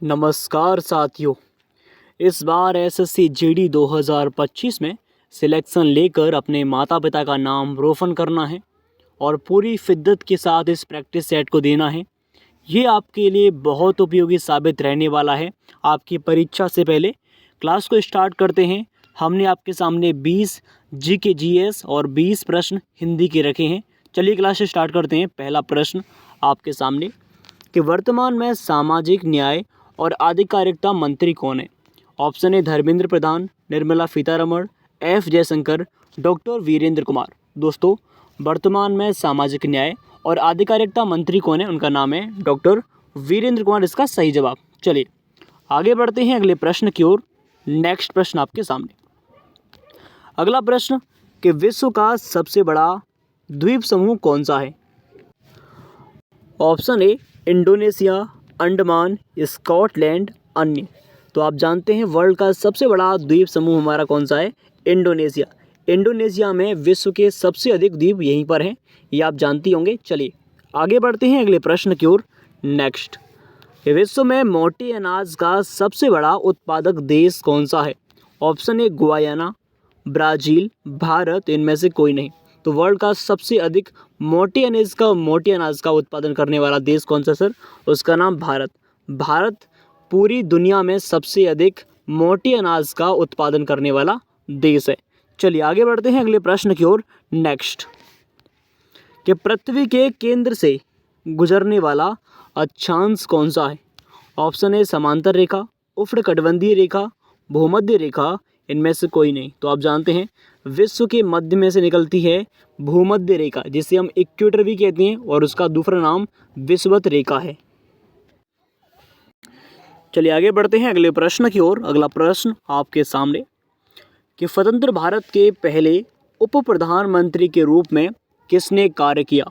नमस्कार साथियों। इस बार एसएससी जीडी 2025 में सिलेक्शन लेकर अपने माता पिता का नाम रोशन करना है और पूरी शिद्दत के साथ इस प्रैक्टिस सेट को देना है। ये आपके लिए बहुत उपयोगी साबित रहने वाला है। आपकी परीक्षा से पहले क्लास को स्टार्ट करते हैं। हमने आपके सामने 20 जीके जीएस और 20 प्रश्न हिंदी के रखे हैं। चलिए क्लास स्टार्ट करते हैं। पहला प्रश्न आपके सामने कि वर्तमान में सामाजिक न्याय और आधिकारिकता मंत्री कौन है। Option A Dharmendra Pradhan, Nirmala Sitharaman, F Jaishankar, doctor Virendra Kumar. दोस्तों, वर्तमान में सामाजिक न्याय और आधिकारिकता मंत्री कौन है, उनका नाम है डॉक्टर वीरेंद्र कुमार, इसका सही जवाब। चलिए आगे बढ़ते हैं अगले प्रश्न की ओर। नेक्स्ट प्रश्न आपके सामने। अगला प्रश्न कि विश्व का सबसे बड़ा द्वीप समूह कौन सा है। ऑप्शन ए इंडोनेशिया, अंडमान, स्कॉटलैंड, अन्य। तो आप जानते हैं वर्ल्ड का सबसे बड़ा द्वीप समूह हमारा कौन सा है, इंडोनेशिया। इंडोनेशिया में विश्व के सबसे अधिक द्वीप यहीं पर हैं, ये आप जानती होंगे। चलिए आगे बढ़ते हैं अगले प्रश्न की ओर। नेक्स्ट, विश्व में मोटे अनाज का सबसे बड़ा उत्पादक देश कौन सा है। ऑप्शन ए गुयाना, ब्राज़ील, भारत, इनमें से कोई नहीं। तो वर्ल्ड का सबसे अधिक मोटे अनाज का उत्पादन करने वाला देश कौन सा सर, उसका नाम भारत। भारत पूरी दुनिया में सबसे अधिक मोटे अनाज का उत्पादन करने वाला देश है। चलिए आगे बढ़ते हैं अगले प्रश्न की ओर। नेक्स्ट, कि पृथ्वी के केंद्र से गुजरने वाला अक्षांश कौन सा है। ऑप्शन ए समांतर रेखा, उष्णकटिबंधीय रेखा, भूमध्य रेखा, इनमें से कोई नहीं। तो आप जानते हैं विश्व के मध्य में से निकलती है भूमध्य रेखा, जिसे हम इक्वेटर भी कहते हैं, और उसका दूसरा नाम विषुवत रेखा है। चलिए आगे बढ़ते हैं अगले प्रश्न की ओर। अगला प्रश्न आपके सामने कि स्वतंत्र भारत के पहले उप प्रधानमंत्री के रूप में किसने कार्य किया।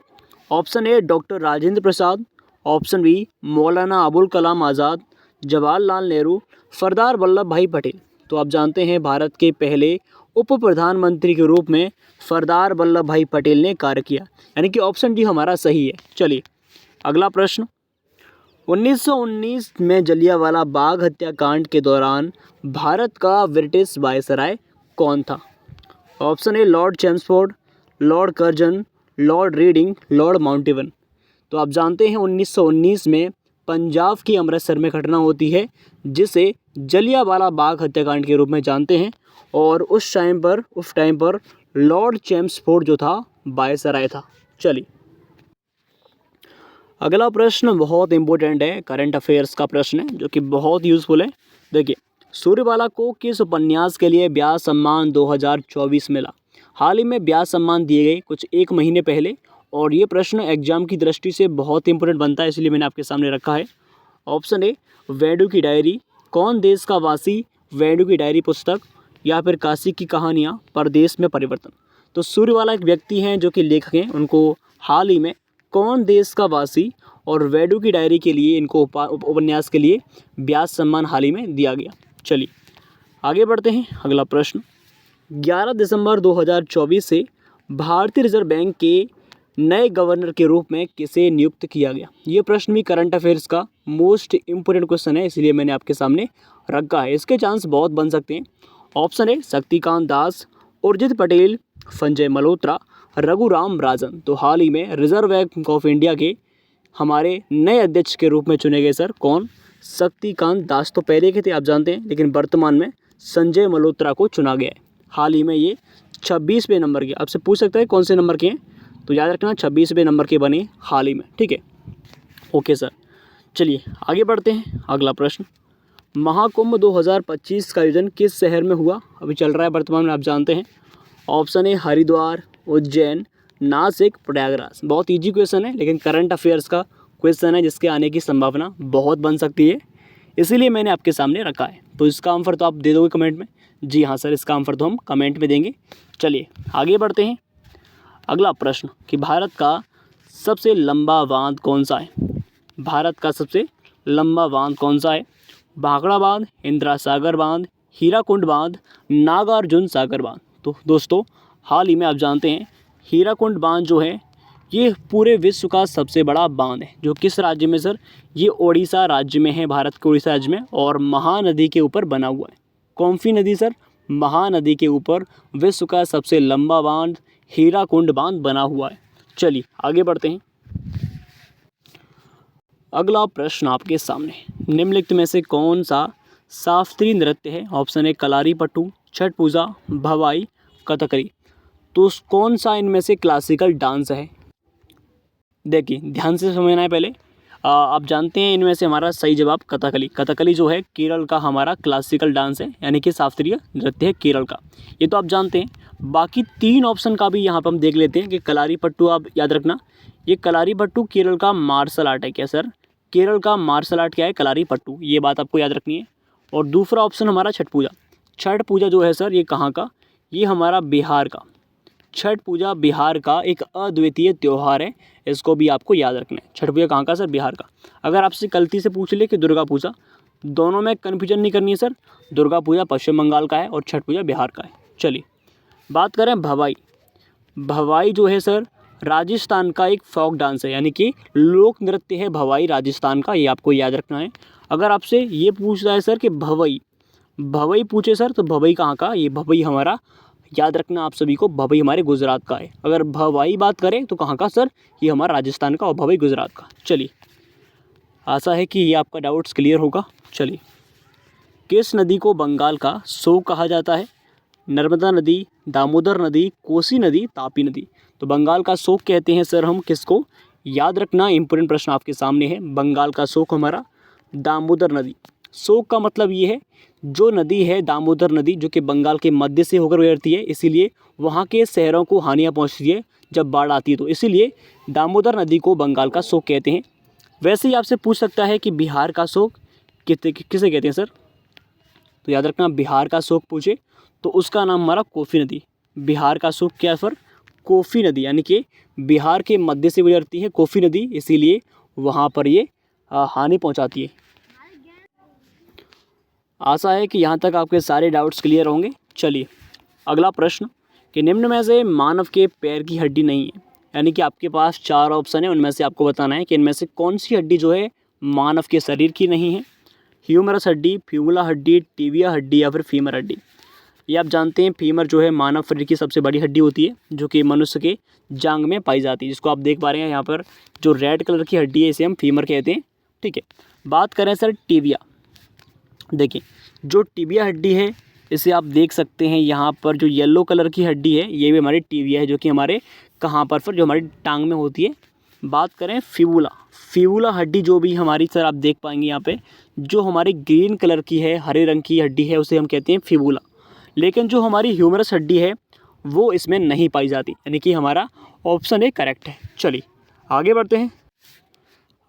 Option A doctor Rajendra Prasad, option B Maulana Abul Kalam Azad, Jawaharlal Nehru, Sardar Vallabh भाई पटेल। तो आप जानते हैं भारत के पहले उप प्रधानमंत्री के रूप में सरदार वल्लभ भाई पटेल ने कार्य किया, यानी कि ऑप्शन डी हमारा सही है। चलिए अगला प्रश्न, 1919 में जलियांवाला बाग हत्याकांड के दौरान भारत का ब्रिटिश वायसराय कौन था। Option A Lord Chelmsford, Lord Curzon, Lord reading, Lord Mountbatten. तो आप जानते हैं 1919 में पंजाब के अमृतसर में घटना होती है, जिसे जलियांवाला बाग हत्याकांड के रूप में जानते हैं, और उस टाइम पर लॉर्ड चैम्सफोर्ड जो था वायसराय था। चलिए अगला प्रश्न बहुत इंपॉर्टेंट है, करंट अफेयर्स का प्रश्न है, जो कि बहुत यूज़फुल है। देखिए, सूर्यबाला को किस उपन्यास के लिए व्यास सम्मान 2024 मिला। हाल ही में व्यास सम्मान दिए गए कुछ एक महीने पहले, और ये प्रश्न एग्जाम की दृष्टि से बहुत इंपॉर्टेंट बनता है, इसलिए मैंने आपके सामने रखा है। ऑप्शन ए वेडू की डायरी, कौन देश का वासी, वेडू की डायरी पुस्तक, या फिर काशी की कहानियाँ, परदेश में परिवर्तन। तो सूर्यबाला एक व्यक्ति हैं जो कि लेखक हैं, उनको हाल ही में कौन देश का वासी और वेडू की डायरी के लिए, इनको उपन्यास के लिए व्यास सम्मान हाल ही में दिया गया। चलिए आगे बढ़ते हैं अगला प्रश्न, 11 दिसंबर 2024 से भारतीय रिजर्व बैंक के नए गवर्नर के रूप में किसे नियुक्त किया गया। ये प्रश्न भी करंट अफेयर्स का मोस्ट इम्पोर्टेंट क्वेश्चन है, इसलिए मैंने आपके सामने रखा है। इसके चांस बहुत बन सकते हैं। Option A Shaktikanta Das, Urjit Patel, Sanjay Malhotra, Raghuram Rajan. तो हाल ही में रिजर्व बैंक ऑफ इंडिया के हमारे नए अध्यक्ष के रूप में चुने गए सर, कौन, शक्तिकांत दास तो पहले के थे आप जानते हैं, लेकिन वर्तमान में संजय मल्होत्रा को चुना गया है। हाल ही में ये 26वें नंबर के, आपसे पूछ सकता है कौन से नंबर के हैं, तो याद रखना 26वें नंबर के बने हाल ही में। ठीक है, ओके सर। चलिए आगे बढ़ते हैं अगला प्रश्न, महाकुंभ 2025 का आयोजन किस शहर में हुआ, अभी चल रहा है वर्तमान में आप जानते हैं। Option A Haridwar, Ujjain, Nashik, Prayagraj. बहुत इजी क्वेश्चन है, लेकिन करंट अफेयर्स का क्वेश्चन है, जिसके आने की संभावना बहुत बन सकती है, इसीलिए मैंने आपके सामने रखा है। तो इसका आंसर तो आप दे दोगे कमेंट में। जी हाँ सर, इसका आंसर तो हम कमेंट में देंगे। चलिए आगे बढ़ते हैं अगला प्रश्न, कि भारत का सबसे लंबा बांध कौन सा है। भारत का सबसे लंबा बांध कौन सा है। भाखड़ा बांध, इंदिरा सागर बांध, हीराकुंड बांध, नागार्जुन सागर बांध। तो दोस्तों हाल ही में आप जानते हैं हीराकुंड बांध जो है ये पूरे विश्व का सबसे बड़ा बांध है, जो किस राज्य में सर? ये ओडिशा राज्य में है, भारत के उड़ीसा राज्य में, और महानदी के ऊपर बना हुआ है। कौन सी नदी सर? महानदी के ऊपर विश्व का सबसे लंबा बांध हीराकुंड बांध बना हुआ है। चलिए आगे बढ़ते हैं। अगला प्रश्न आपके सामने, निम्नलिखित में से कौन सा शास्त्रीय नृत्य है? ऑप्शन ए कलारी पट्टू, छठ पूजा, भवाई, कथकली। तो कौन सा इनमें से क्लासिकल डांस है? देखिए ध्यान से समझना है पहले। आप जानते हैं इनमें से हमारा सही जवाब कथकली। कथकली जो है केरल का हमारा क्लासिकल डांस है, यानी कि शास्त्रीय नृत्य है केरल का, ये तो आप जानते हैं। बाकी 3 ऑप्शन का भी यहाँ पर हम देख लेते हैं कि कलारी पट्टू, आप याद रखना ये कलारी पट्टू केरल का मार्शल आर्ट है। क्या सर? केरल का मार्शल आर्ट क्या है? कलारी पट्टू, ये बात आपको याद रखनी है। और दूसरा ऑप्शन हमारा छठ पूजा। छठ पूजा जो है सर ये कहाँ का? ये हमारा बिहार का। छठ पूजा बिहार का एक अद्वितीय त्यौहार है, इसको भी आपको याद रखना है। छठ पूजा कहाँ का सर? बिहार का। अगर आपसे गलती से पूछ ले कि दुर्गा पूजा, दोनों में कन्फ्यूजन नहीं करनी है सर। दुर्गा पूजा पश्चिम बंगाल का है और छठ पूजा बिहार का है। चलिए बात करें भवाई। भवाई जो है सर राजस्थान का एक फोक डांस है, यानी कि लोक नृत्य है भवाई राजस्थान का, ये आपको याद रखना है। अगर आपसे ये पूछ रहा है सर कि भवई, भवई पूछे सर, तो भवई कहाँ का? ये भवई हमारा, याद रखना आप सभी को, भवई हमारे गुजरात का है। अगर भवाई बात करें तो कहाँ का सर? ये हमारा राजस्थान का और भवई गुजरात का। चलिए आशा है कि ये आपका डाउट्स क्लियर होगा। चलिए, किस नदी को बंगाल का शोक कहा जाता है? नर्मदा नदी, दामोदर नदी, कोसी नदी, तापी नदी। तो बंगाल का शोक कहते हैं सर हम किसको? याद रखना, इंपॉर्टेंट प्रश्न आपके सामने है। बंगाल का शोक हमारा दामोदर नदी। शोक का मतलब ये है, जो नदी है दामोदर नदी, जो कि बंगाल के मध्य से होकर गुजरती है, इसीलिए वहाँ के शहरों को हानियाँ पहुँचती है जब बाढ़ आती है, तो इसीलिए दामोदर नदी को बंगाल का शोक कहते हैं। वैसे ही आपसे पूछ सकता है कि बिहार का शोक किसे कहते हैं सर? तो याद रखना, बिहार का शोक पूछे तो उसका नाम हमारा कोसी नदी। बिहार का शोक क्या है सर? कोसी नदी, यानी कि बिहार के मध्य से गुजरती है कोसी नदी, इसीलिए वहाँ पर ये हानि पहुँचाती है। आशा है कि यहाँ तक आपके सारे डाउट्स क्लियर होंगे। चलिए अगला प्रश्न, कि निम्न में से मानव के पैर की हड्डी नहीं है, यानी कि आपके पास 4 ऑप्शन है, उनमें से आपको बताना है कि इनमें से कौन सी हड्डी जो है मानव के शरीर की नहीं है। ह्यूमरस हड्डी, फ्यूमुला हड्डी, टिबिया हड्डी या फिर फीमर हड्डी। ये आप जानते हैं फीमर जो है मानव शरीर की सबसे बड़ी हड्डी होती है, जो कि मनुष्य के जांघ में पाई जाती है, जिसको आप देख पा रहे हैं यहाँ पर जो रेड कलर की हड्डी है इसे हम फीमर कहते हैं। ठीक है, बात करें सर टिबिया। देखिए जो टिबिया हड्डी है इसे आप देख सकते हैं यहाँ पर, जो येलो कलर की हड्डी है ये भी हमारी टिबिया है, जो कि हमारे कहाँ पर जो हमारी टांग में होती है। बात करें फिबुला, फिबुला हड्डी जो भी हमारी सर आप देख पाएंगे यहाँ पे, जो हमारी ग्रीन कलर की है, हरे रंग की हड्डी है, उसे हम कहते हैं फिबुला। लेकिन जो हमारी ह्यूमरस हड्डी है वो इसमें नहीं पाई जाती, यानी कि हमारा ऑप्शन ए करेक्ट है। चलिए आगे बढ़ते हैं।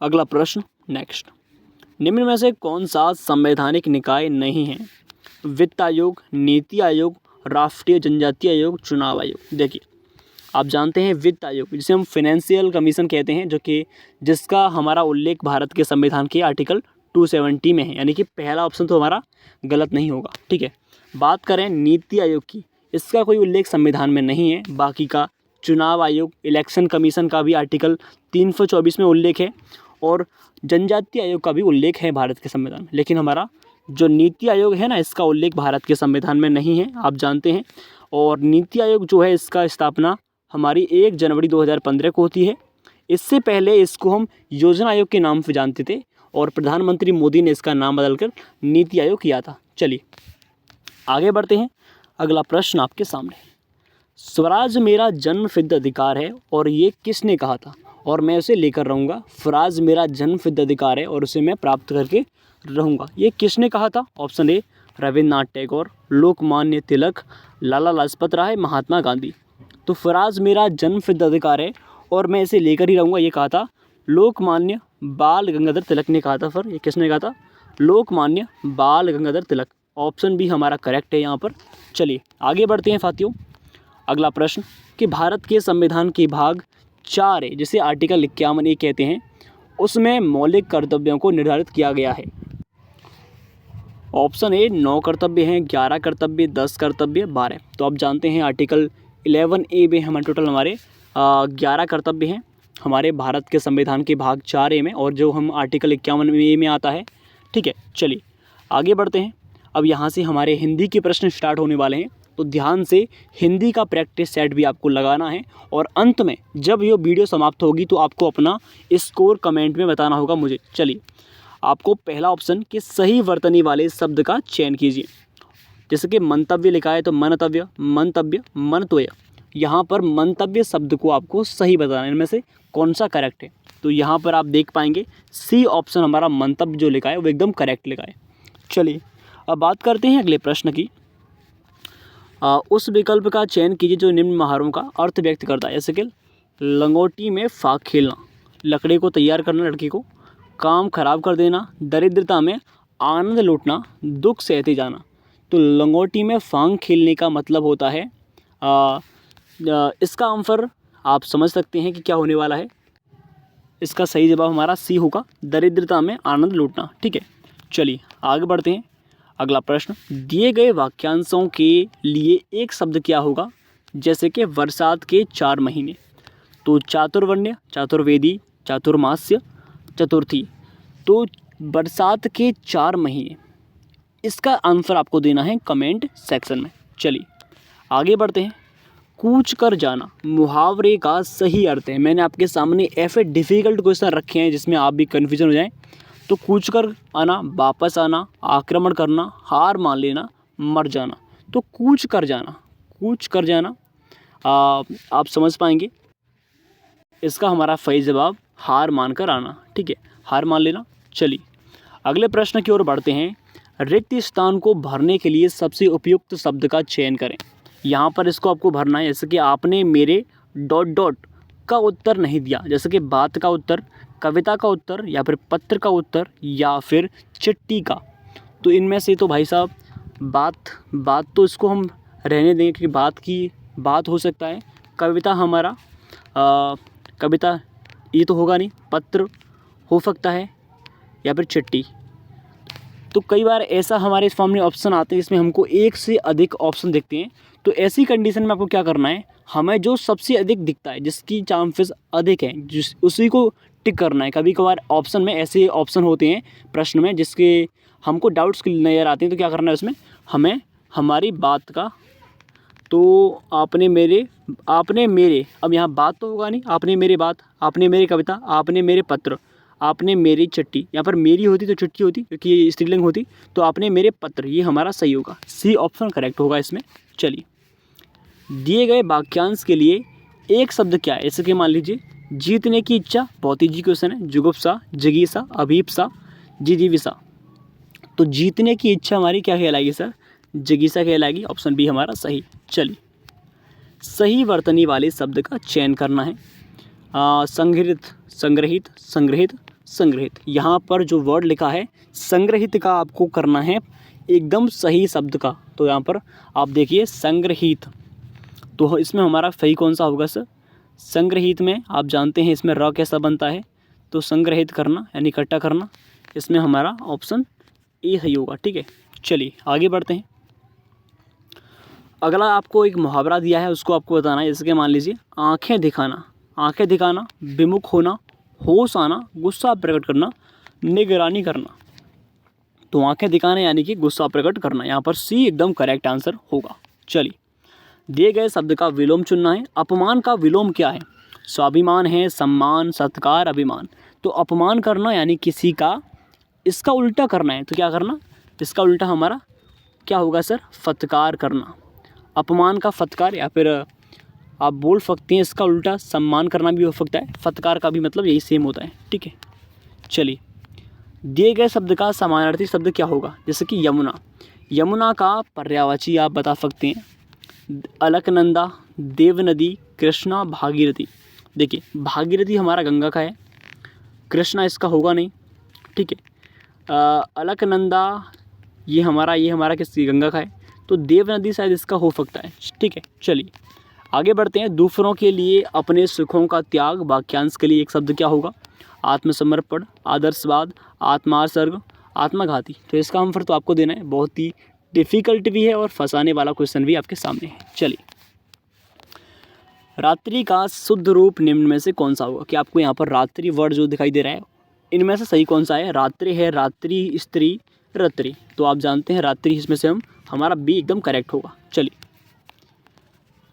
अगला प्रश्न नेक्स्ट, निम्न में से कौन सा संवैधानिक निकाय नहीं है? वित्त आयोग, नीति आयोग, राष्ट्रीय जनजातीय आयोग, चुनाव आयोग। देखिए आप जानते हैं वित्त आयोग, जिसे हम फाइनेंशियल कमीशन कहते हैं, जो कि जिसका हमारा उल्लेख भारत के संविधान के आर्टिकल 270 में है, यानी कि पहला ऑप्शन तो हमारा गलत नहीं होगा। ठीक है, बात करें नीति आयोग की, इसका कोई उल्लेख संविधान में नहीं है। बाकी का चुनाव आयोग, इलेक्शन कमीशन का भी आर्टिकल 324 में उल्लेख है, और जनजातीय आयोग का भी उल्लेख है भारत के संविधान में। लेकिन हमारा जो नीति आयोग है ना, इसका उल्लेख भारत के संविधान में नहीं है, आप जानते हैं। और नीति आयोग जो है इसका स्थापना हमारी 1 जनवरी 2015 को होती है। इससे पहले इसको हम योजना आयोग के नाम से जानते थे, और प्रधानमंत्री मोदी ने इसका नाम बदलकर नीति आयोग किया था। चलिए आगे बढ़ते हैं। अगला प्रश्न आपके सामने, स्वराज मेरा जन्मसिद्ध अधिकार है और ये किसने कहा था? और मैं उसे लेकर रहूँगा। स्वराज मेरा जन्मसिद्ध अधिकार है और उसे मैं प्राप्त करके रहूँगा, ये किसने कहा था? Option A Rabindranath Tagore, Lokmanya Tilak, Lala Lajpat Rai, Mahatma Gandhi. तो स्वराज मेरा जन्मसिद्ध अधिकार है और मैं इसे लेकर ही रहूँगा, ये कहा था लोकमान्य बाल गंगाधर तिलक ने कहा था। सर ये किसने कहा था? लोकमान्य बाल गंगाधर तिलक। ऑप्शन भी हमारा करेक्ट है यहाँ पर। चलिए आगे बढ़ते हैं साथियों। अगला प्रश्न, कि भारत के संविधान के भाग 4 है, जिसे आर्टिकल 51A कहते हैं, उसमें मौलिक कर्तव्यों को निर्धारित किया गया है। ऑप्शन ए 9 कर्तव्य हैं, 11 कर्तव्य, 10 कर्तव्य, 12। तो आप जानते हैं आर्टिकल 11A में हमारे टोटल हमारे 11 कर्तव्य हैं, हमारे भारत के संविधान के भाग 4A में, और जो हम आर्टिकल 51A में आता है। ठीक है, चलिए आगे बढ़ते हैं। अब यहाँ से हमारे हिंदी के प्रश्न स्टार्ट होने वाले हैं, तो ध्यान से हिंदी का प्रैक्टिस सेट भी आपको लगाना है। और अंत में जब ये वीडियो समाप्त होगी तो आपको अपना स्कोर कमेंट में बताना होगा मुझे। चलिए, आपको पहला ऑप्शन कि सही वर्तनी वाले शब्द का चयन कीजिए। जैसे कि मंतव्य लिखा है तो मनतव्य, मंतव्य, मंतव्य। यहाँ पर मंतव्य शब्द को आपको सही बताना है, इनमें से कौन सा करेक्ट है। तो यहाँ पर आप देख पाएंगे सी ऑप्शन हमारा मंतव्य जो लिखा है वो एकदम करेक्ट लिखा है। चलिए अब बात करते हैं अगले प्रश्न की। उस विकल्प का चयन कीजिए जो निम्न महावरों का अर्थ व्यक्त करता है। जैसे कि लंगोटी में फाग खेलना, लकड़ी को तैयार करना लड़की को, काम खराब कर देना, दरिद्रता में आनंद लूटना, दुख सहते जाना। तो लंगोटी में फाग खेलने का मतलब होता है इसका आंसर आप समझ सकते हैं कि क्या होने वाला है। इसका सही जवाब हमारा सी होगा, दरिद्रता में आनंद लूटना। ठीक है, चलिए आगे बढ़ते हैं। अगला प्रश्न, दिए गए वाक्यांशों के लिए एक शब्द क्या होगा। जैसे कि बरसात के 4 महीने, तो चातुर्वर्ण्य, चातुर्वेदी, चातुर्मास्य, चतुर्थी। तो बरसात के 4 महीने, इसका आंसर आपको देना है कमेंट सेक्शन में। चलिए आगे बढ़ते हैं। कूच कर जाना मुहावरे का सही अर्थ है। मैंने आपके सामने ऐसे डिफ़िकल्ट क्वेश्चन रखे हैं जिसमें आप भी कन्फ्यूजन हो जाएं। तो कूच कर आना, वापस आना, आक्रमण करना, हार मान लेना, मर जाना। तो कूच कर जाना, कूच कर जाना आप समझ पाएंगे। इसका हमारा सही जवाब हार मान कर आना। ठीक है, हार मान लेना। चलिए अगले प्रश्न की ओर बढ़ते हैं। रिक्त स्थान को भरने के लिए सबसे उपयुक्त शब्द का चयन करें। यहाँ पर इसको आपको भरना है। जैसे कि आपने मेरे ... का उत्तर नहीं दिया। जैसे कि बात का उत्तर, कविता का उत्तर, या फिर पत्र का उत्तर, या फिर चिट्ठी का। तो इनमें से तो भाई साहब बात तो इसको हम रहने देंगे कि बात हो सकता है। कविता हमारा कविता ये तो होगा नहीं, पत्र हो सकता है, या फिर चिट्ठी। तो कई बार ऐसा हमारे सामने ऑप्शन आते हैं जिसमें हमको एक से अधिक ऑप्शन दिखते हैं। तो ऐसी कंडीशन में आपको क्या करना है, हमें जो सबसे अधिक दिखता है, जिसकी चांसेस अधिक हैं, उसी को टिक करना है। कभी कभार ऑप्शन में ऐसे ऑप्शन होते हैं प्रश्न में जिसके हमको डाउट्स नज़र आते हैं। तो क्या करना है उसमें, हमें हमारी बात का, तो आपने मेरे, अब यहाँ बात तो होगा नहीं, आपने मेरे बात, आपने मेरी कविता, आपने मेरे पत्र, आपने मेरी चिट्ठी। यहाँ पर मेरी होती तो चिट्ठी होती क्योंकि ये स्त्रीलिंग होती। तो आपने मेरे पत्र, ये हमारा सही होगा, सी ऑप्शन करेक्ट होगा इसमें। चलिए दिए गए वाक्यांश के लिए एक शब्द क्या है। जैसे कि मान लीजिए जीतने की इच्छा, बहुत ईजी क्वेश्चन है। जुगुप्सा, जिगीसा, अभीप्सा, जिजीविसा। तो जीतने की इच्छा हमारी क्या कहलाएगी सर, जिगीसा कहलाएगी। ऑप्शन बी हमारा सही। चलिए सही वर्तनी वाले शब्द का चयन करना है। संग्रहित, संग्रहित, संग्रहित, संग्रहित। यहाँ पर जो वर्ड लिखा है संग्रहित का आपको करना है एकदम सही शब्द का। तो यहाँ पर आप देखिए संग्रहित, तो इसमें हमारा सही कौन सा होगा सर, संग्रहित में आप जानते हैं इसमें र कैसा बनता है। तो संग्रहित करना यानी इकट्ठा करना, इसमें हमारा ऑप्शन ए सही होगा। ठीक है, चलिए आगे बढ़ते हैं। अगला आपको एक मुहावरा दिया है, उसको आपको बताना है। जैसे कि मान लीजिए आँखें दिखाना, आँखें दिखाना, विमुख होना, होश आना, गुस्सा प्रकट करना, निगरानी करना। तो आँखें दिखाना यानी कि गुस्सा प्रकट करना, यहाँ पर सी एकदम करेक्ट आंसर होगा। चलिए दिए गए शब्द का विलोम चुनना है। अपमान का विलोम क्या है, स्वाभिमान है, सम्मान, सत्कार, अभिमान। तो अपमान करना यानी किसी का, इसका उल्टा करना है। तो क्या करना, इसका उल्टा हमारा क्या होगा सर, फत्कार करना। अपमान का फत्कार, या फिर आप बोल सकते हैं इसका उल्टा सम्मान करना भी हो सकता है। फत्कार का भी मतलब यही सेम होता है। ठीक है, चलिए दिए गए शब्द का समानार्थी शब्द क्या होगा। जैसे कि यमुना, यमुना का पर्यायवाची आप बता सकते हैं। अलकनंदा, देवनदी, कृष्णा, भागीरथी। देखिए भागीरथी हमारा गंगा का है, कृष्णा इसका होगा नहीं। ठीक है, अलकनंदा ये हमारा किसकी, गंगा का है। तो देवनदी शायद इसका हो सकता है। ठीक है, चलिए आगे बढ़ते हैं। दूसरों के लिए अपने सुखों का त्याग, वाक्यांश के लिए एक शब्द क्या होगा, आत्मसमर्पण, आदर्शवाद, आत्मार्सर्ग, आत्मघाती। तो इसका आंसर तो आपको देना है, बहुत ही डिफ़िकल्ट भी है और फंसाने वाला क्वेश्चन भी आपके सामने है। चलिए रात्रि का शुद्ध रूप निम्न में से कौन सा होगा? कि आपको यहाँ पर रात्रि वर्ड जो दिखाई दे रहा है इनमें से सही कौन सा है? रात्रि है, रात्रि, स्त्री, रात्रि। तो आप जानते हैं रात्रि इसमें से हमारा बी एकदम करेक्ट होगा। चलिए,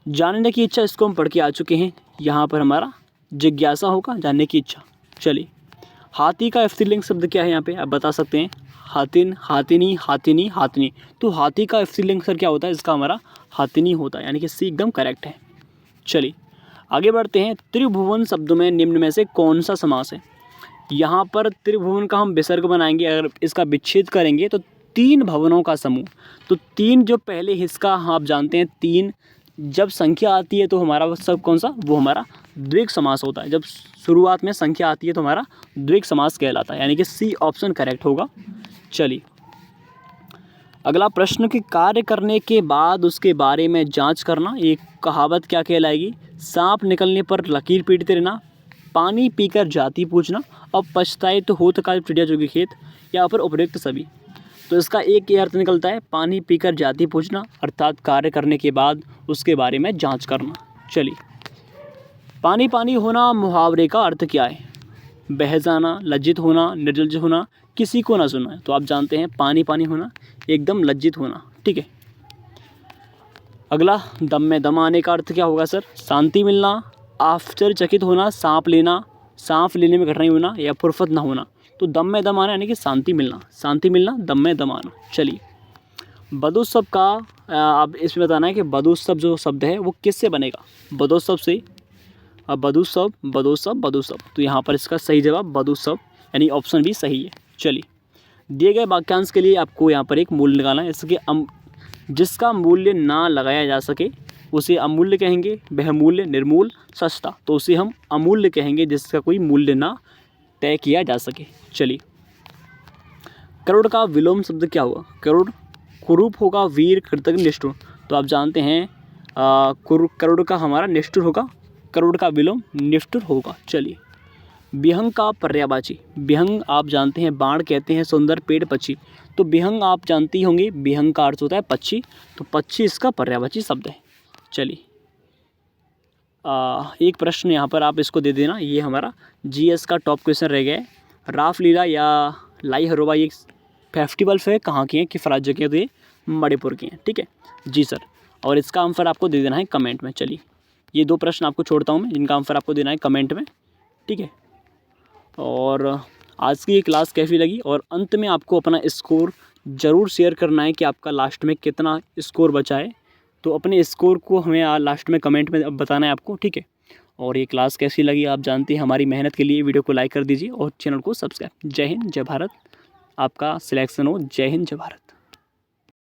जानने की इच्छा, इसको हम पढ़ के आ चुके हैं। यहाँ पर हमारा जिज्ञासा होगा, जानने की इच्छा। चलिए, हाथी का स्त्रीलिंग शब्द क्या है? यहाँ पे आप बता सकते हैं। हातिन, हातिनी, हातिनी, हाथनी। तो हाथी का स्त्रीलिंग सर क्या होता है? इसका हमारा हातिनी होता है, यानी कि सी एकदम करेक्ट है। चलिए आगे बढ़ते हैं। त्रिभुवन शब्द में निम्न में से कौन सा समास है? यहाँ पर त्रिभुवन का हम विसर्ग बनाएंगे, अगर इसका विच्छेद करेंगे तो तीन भवनों का समूह। तो तीन जो पहले हिस्सा आप जानते हैं, तीन जब संख्या आती है तो हमारा सब कौन सा? वो हमारा द्विग समास होता है। जब शुरुआत में संख्या आती है तो हमारा द्विग समास कहलाता है, यानी कि सी ऑप्शन करेक्ट होगा। चलिए अगला प्रश्न कि कार्य करने के बाद उसके बारे में जांच करना, एक कहावत क्या कहलाएगी? सांप निकलने पर लकीर पीटते रहना, पानी पीकर जाति पूछना, और पछताए तो होत का चिड़िया जोगी खेत, या फिर उपयुक्त सभी। तो इसका एक ही अर्थ निकलता है, पानी पीकर जाति पूछना, अर्थात कार्य करने के बाद उसके बारे में जांच करना। चलिए, पानी पानी होना मुहावरे का अर्थ क्या है? बह जाना, लज्जित होना, निर्लज्ज होना, किसी को ना सुना। तो आप जानते हैं पानी पानी होना एकदम लज्जित होना। ठीक है, अगला दम में दम आने का अर्थ क्या होगा सर? शांति मिलना, आश्चर्यचकित होना, सांप लेना, सांप लेने में कठिनाई होना, या फुर्सत ना होना। तो दम में दम आना यानी कि शांति मिलना, शांति मिलना, दम में दम आना। चलिए, बदोत्सव का आप इसमें बताना है कि बदोत्सव जो शब्द है वो किससे बनेगा? बदोत्सव से। अब बदोत्सव, बदोत्सव, बदोत्सव। तो यहाँ पर इसका सही जवाब बदोत्सव, यानी ऑप्शन भी सही है। चलिए, दिए गए वाक्यांश के लिए आपको यहाँ पर एक मूल्य निकालना है। इसके जिसका मूल्य ना लगाया जा सके उसे अमूल्य कहेंगे, बहुमूल्य, निर्मूल, सस्ता। तो उसे हम अमूल्य कहेंगे, जिसका कोई मूल्य ना तय किया जा सके। चलिए, करोड़ का विलोम शब्द क्या हुआ? करोड़ कुरूप होगा, वीर, कृतज्ञ, निष्ठुर। तो आप जानते हैं करोड़ का हमारा निष्ठुर होगा, करोड़ का विलोम निष्ठुर होगा। चलिए, विहंग का पर्यायवाची, विहंग आप जानते हैं बाण कहते हैं, सुंदर, पेड़, पक्षी। तो विहंग आप जानती होंगी, विहंग का अर्थ होता है पक्षी, तो पक्षी इसका पर्यायवाची शब्द है। चलिए, एक प्रश्न यहाँ पर आप इसको दे देना, ये हमारा जीएस का टॉप क्वेश्चन रह गया है। रासलीला या लाई हरोबा ये फेस्टिवल है कहाँ की है, किस राज्य के? तो ये मणिपुर की हैं। ठीक है जी सर, और इसका आंसर आपको दे देना है कमेंट में। चलिए, ये दो प्रश्न आपको छोड़ता हूँ मैं, जिनका आंसर आपको देना है कमेंट में। ठीक है, और आज की ये क्लास कैसी लगी, और अंत में आपको अपना स्कोर ज़रूर शेयर करना है कि आपका लास्ट में कितना स्कोर बचा है। तो अपने स्कोर को हमें लास्ट में कमेंट में बताना है आपको। ठीक है, और ये क्लास कैसी लगी आप जानते हैं हमारी मेहनत के लिए वीडियो को लाइक कर दीजिए और चैनल को सब्सक्राइब। जय हिंद, जय भारत, आपका सिलेक्शन हो। जय हिंद, जय भारत।